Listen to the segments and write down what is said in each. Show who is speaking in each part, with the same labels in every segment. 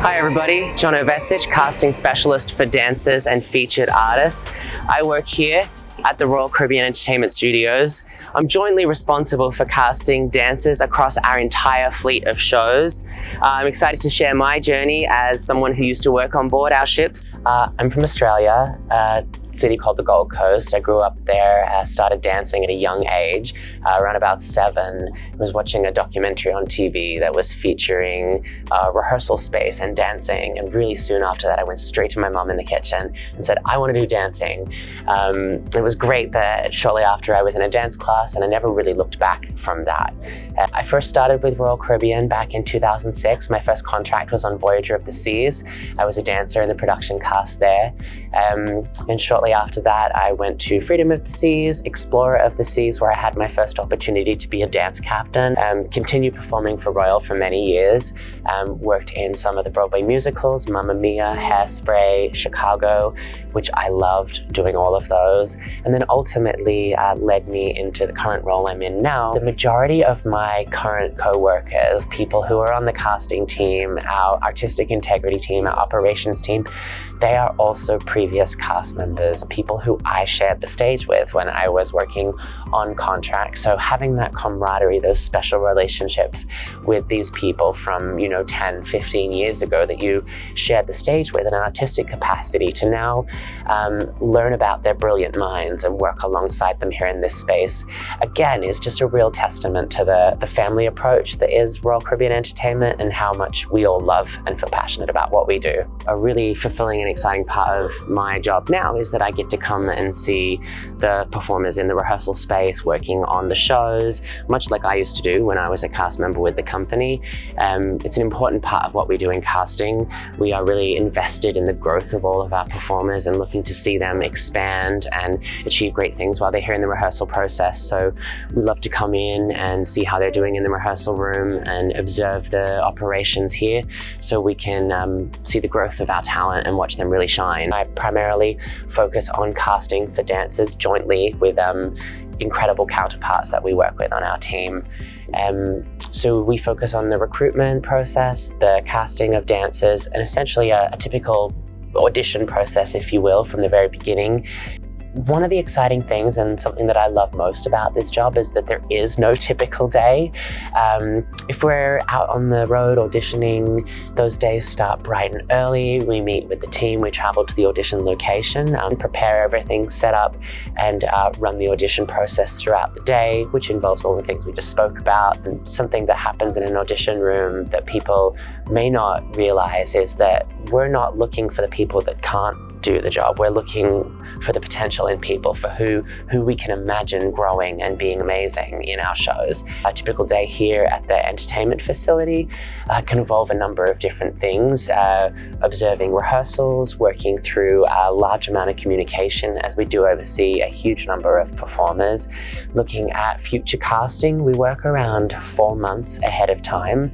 Speaker 1: Hi everybody, Jonno Vetsich, casting specialist for dancers and featured artists. I work here at the Royal Caribbean Entertainment Studios. I'm jointly responsible for casting dancers across our entire fleet of shows. I'm excited to share my journey as someone who used to work on board our ships. I'm from Australia, a city called the Gold Coast. I grew up there, started dancing at a young age, around about 7. I was watching a documentary on TV that was featuring a rehearsal space and dancing, and really soon after that I went straight to my mom in the kitchen and said, I want to do dancing. It was great that shortly after I was in a dance class, and I never really looked back from that. I first started with Royal Caribbean back in 2006. My first contract was on Voyager of the Seas. I was a dancer in the production cast there. And shortly after that, I went to Freedom of the Seas, Explorer of the Seas, where I had my first opportunity to be a dance captain. Continued performing for Royal for many years. Worked in some of the Broadway musicals, Mamma Mia, Hairspray, Chicago, which I loved doing all of those. And then ultimately led me into the current role I'm in now. The majority of my current co-workers, people who are on the casting team, our artistic integrity team, our operations team, they are also previous cast members, people who I shared the stage with when I was working on contract. So having that camaraderie, those special relationships with these people from, 10, 15 years ago that you shared the stage with in an artistic capacity, to now learn about their brilliant minds and work alongside them here in this space, again, is just a real testament to the family approach that is Royal Caribbean Entertainment and how much we all love and feel passionate about what we do. A really fulfilling and exciting part of my job now is that I get to come and see the performers in the rehearsal space working on the shows, much like I used to do when I was a cast member with the company. It's an important part of what we do in casting. We are really invested in the growth of all of our performers and looking to see them expand and achieve great things while they're here in the rehearsal process. So we love to come in and see how they're doing in the rehearsal room and observe the operations here so we can see the growth of our talent and watch them really shine. I primarily focus on casting for dancers jointly with incredible counterparts that we work with on our team. So we focus on the recruitment process, the casting of dancers, and essentially a typical audition process, if you will, from the very beginning. One of the exciting things and something that I love most about this job is that there is no typical day. If we're out on the road auditioning, those days start bright and early. We meet with the team, we travel to the audition location, prepare everything, set up, and run the audition process throughout the day, which involves all the things we just spoke about. And something that happens in an audition room that people may not realize is that we're not looking for the people that can't do the job. We're looking for the potential in people, for who we can imagine growing and being amazing in our shows. A typical day here at the entertainment facility can involve a number of different things, observing rehearsals, working through a large amount of communication as we do oversee a huge number of performers, looking at future casting. We work around 4 months ahead of time.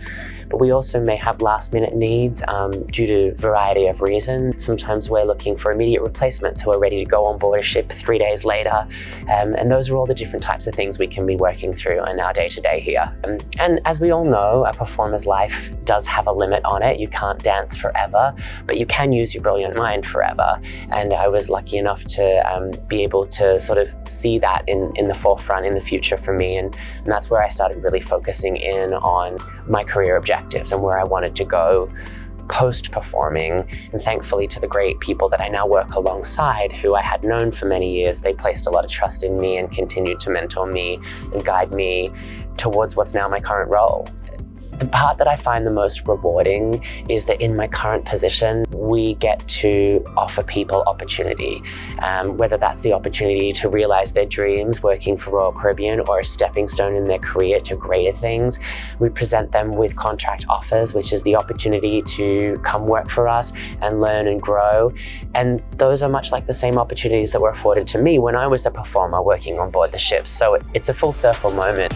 Speaker 1: But we also may have last minute needs due to a variety of reasons. Sometimes we're looking for immediate replacements who are ready to go on board a ship 3 days later. And those are all the different types of things we can be working through in our day-to-day here. And as we all know, a performer's life does have a limit on it. You can't dance forever, but you can use your brilliant mind forever. And I was lucky enough to be able to sort of see that in the forefront in the future for me. And that's where I started really focusing in on my career objectives and where I wanted to go post-performing. And thankfully to the great people that I now work alongside, who I had known for many years, they placed a lot of trust in me and continued to mentor me and guide me towards what's now my current role. The part that I find the most rewarding is that in my current position, we get to offer people opportunity, whether that's the opportunity to realize their dreams working for Royal Caribbean or a stepping stone in their career to greater things. We present them with contract offers, which is the opportunity to come work for us and learn and grow. And those are much like the same opportunities that were afforded to me when I was a performer working on board the ships. So it's a full circle moment.